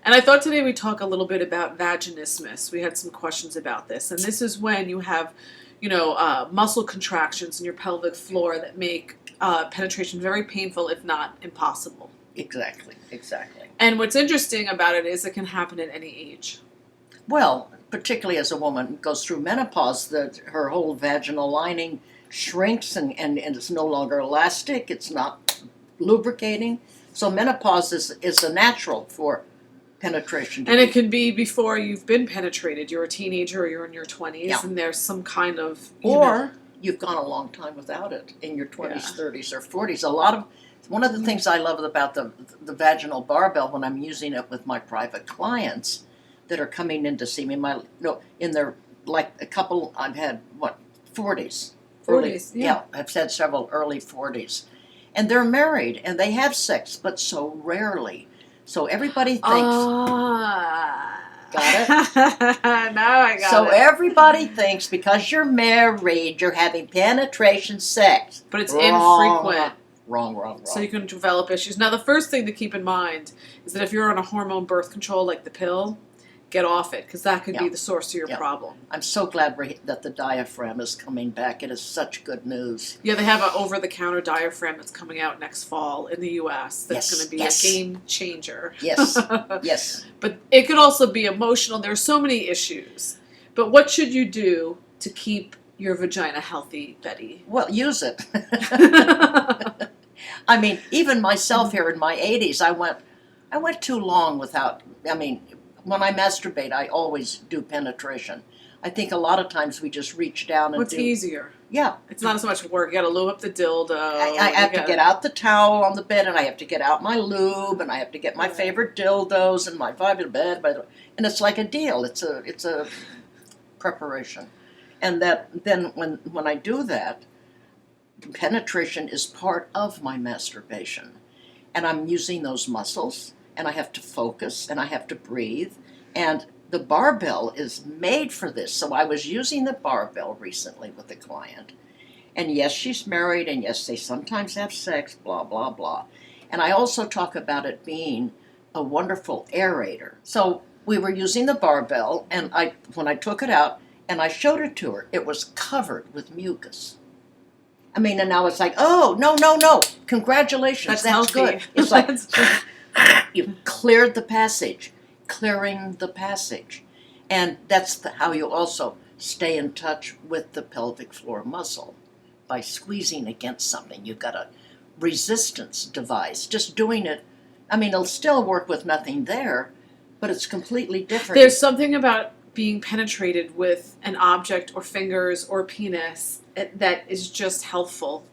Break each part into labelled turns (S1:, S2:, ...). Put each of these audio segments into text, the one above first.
S1: And I thought today we'd talk a little bit about vaginismus. We had some questions about this. And this is when you have, muscle contractions in your pelvic floor that make penetration very painful, if not impossible.
S2: Exactly.
S1: And what's interesting about it is it can happen at any age.
S2: Well, particularly as a woman goes through menopause, her whole vaginal lining shrinks and it's no longer elastic. It's not lubricating. So menopause is a natural for penetration.
S1: And it can be before you've been penetrated. You're a teenager or you're in your 20s,
S2: Yeah.
S1: and there's some kind of...
S2: You've gone a long time without it in your 20s,
S1: Yeah.
S2: 30s, or 40s. One of the things I love about the vaginal barbell when I'm using it with my private clients that are coming in to see me, in their, like a couple, I've had, 40s?
S1: 40s, yeah.
S2: I've had several early 40s. And they're married, and they have sex, but so rarely. So everybody thinks... Got it?
S1: Now I got it.
S2: So everybody thinks because you're married, you're having penetration sex.
S1: But it's infrequent.
S2: Wrong.
S1: So you can develop issues. Now, the first thing to keep in mind is that if you're on a hormone birth control like the pill, get off it, because that could be the source of your problem.
S2: I'm so glad that the diaphragm is coming back. It is such good news.
S1: Yeah, they have an over-the-counter diaphragm that's coming out next fall in the U.S. That's going to be a game changer.
S2: Yes.
S1: But it could also be emotional. There are so many issues. But what should you do to keep your vagina healthy, Betty?
S2: Well, use it. I mean, even myself here in my 80s, I went too long without, when I masturbate, I always do penetration. I think a lot of times we just reach down and
S1: What's easier?
S2: Yeah.
S1: It's not as much work. You got to lube up the dildo.
S2: I have to get out the towel on the bed, and I have to get out my lube, and I have to get my favorite dildos and my vibrator bed, and it's like a deal. It's a preparation, and then when I do that, penetration is part of my masturbation, and I'm using those muscles, and I have to focus, and I have to breathe, and the barbell is made for this. So I was using the barbell recently with a client, and yes, she's married, and yes, they sometimes have sex, blah, blah, blah. And I also talk about it being a wonderful aerator. So we were using the barbell, and when I took it out, and I showed it to her, it was covered with mucus. And now it's like, oh, no, congratulations, that's good. It's like, you've cleared the passage, clearing the passage. And that's how you also stay in touch with the pelvic floor muscle, by squeezing against something. You've got a resistance device. Just doing it, it'll still work with nothing there, but it's completely different.
S1: There's something about being penetrated with an object or fingers or penis that is just helpful.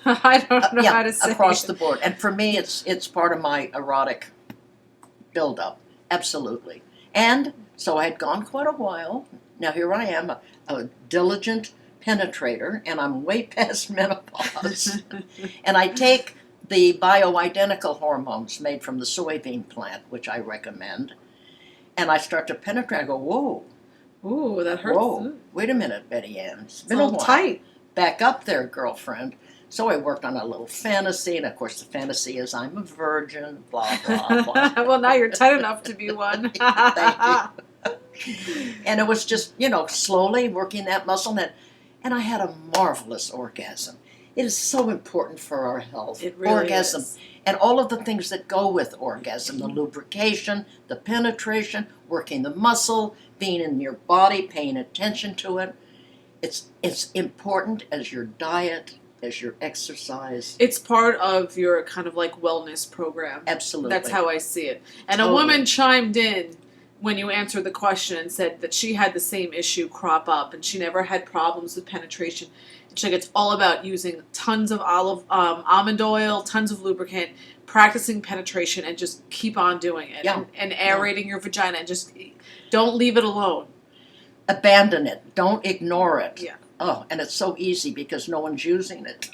S1: I don't know how to say
S2: across the board. And for me, it's part of my erotic buildup. Absolutely. And so I had gone quite a while. Now here I am, a diligent penetrator, and I'm way past menopause. And I take the bioidentical hormones made from the soybean plant, which I recommend, and I start to penetrate. I go, whoa.
S1: Ooh, that hurts.
S2: Whoa, wait a minute, Betty Ann. It's been
S1: a
S2: while.
S1: Tight.
S2: Back up there, girlfriend. So I worked on a little fantasy, and of course the fantasy is I'm a virgin, blah, blah, blah.
S1: Well, now you're tight enough to be one.
S2: Thank you. And it was just, slowly working that muscle, and I had a marvelous orgasm. It is so important for our health.
S1: It really
S2: orgasm.
S1: is.
S2: And all of the things that go with orgasm, the lubrication, the penetration, working the muscle, being in your body, paying attention to it. It's important as your diet, as your exercise.
S1: It's part of your kind of like wellness program.
S2: Absolutely.
S1: That's how I see it. And
S2: Totally.
S1: A woman chimed in when you answered the question and said that she had the same issue crop up and she never had problems with penetration. She's like, it's all about using tons of almond oil, tons of lubricant, practicing penetration, and just keep on doing it.
S2: Yeah.
S1: And aerating your vagina, and just don't leave it alone.
S2: Abandon it. Don't ignore it.
S1: Yeah.
S2: Oh, and it's so easy because no one's using it.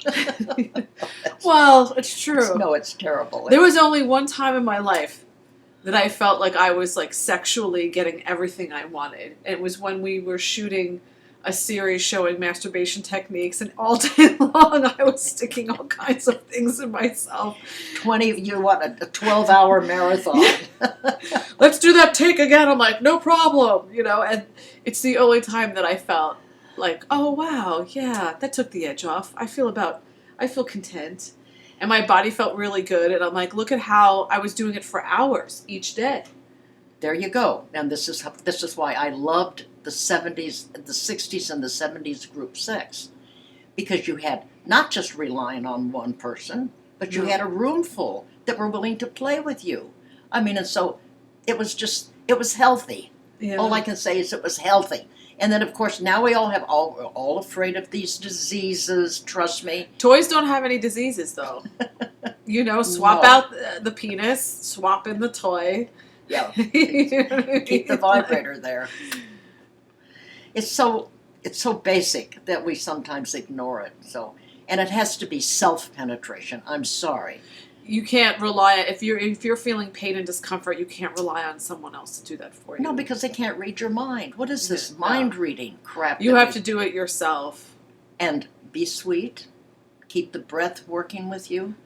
S1: Well, it's true.
S2: No, it's terrible.
S1: There was only one time in my life that I felt like I was like sexually getting everything I wanted. It was when we were shooting a series showing masturbation techniques, and all day long I was sticking all kinds of things in myself.
S2: You want a 12-hour marathon.
S1: let's do that take again. I'm like, no problem, and it's the only time that I felt like, oh wow, yeah, that took the edge off. I feel content. And my body felt really good, and I'm like, look at how I was doing it for hours each day.
S2: There you go. And this is why I loved the 70s, the 60s and the 70s group sex. Because you had not just relying on one person, but you had a room full that were willing to play with you. I mean, and so it was healthy.
S1: Yeah.
S2: All I can say is it was healthy. And then, of course, now we're all afraid of these diseases, trust me.
S1: Toys don't have any diseases, though. Swap out the penis, swap in the toy.
S2: Yeah, keep the vibrator there. It's so basic that we sometimes ignore it. And it has to be self-penetration. I'm sorry.
S1: You can't rely if you're feeling pain and discomfort. You can't rely on someone else to do that for you.
S2: No, because they can't read your mind. What is this mind reading crap?
S1: You have to do it yourself.
S2: And be sweet. Keep the breath working with you.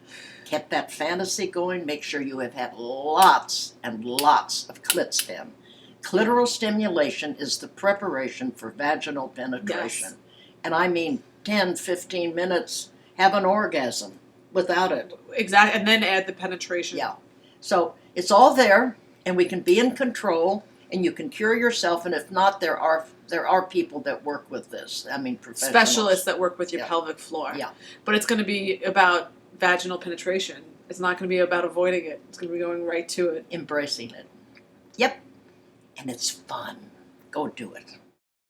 S2: Keep that fantasy going. Make sure you have had lots and lots of clit stim. Clitoral stimulation is the preparation for vaginal penetration.
S1: Yes.
S2: And I mean 10, 15 minutes, have an orgasm without it.
S1: Exactly, and then add the penetration.
S2: Yeah. So it's all there, and we can be in control, and you can cure yourself, and if not, there are people that work with this. I mean, professionals.
S1: Specialists that work with your pelvic floor.
S2: Yeah.
S1: But it's going to be about vaginal penetration. It's not going to be about avoiding it. It's going to be going right to it.
S2: Embracing it. Yep. And it's fun. Go do it.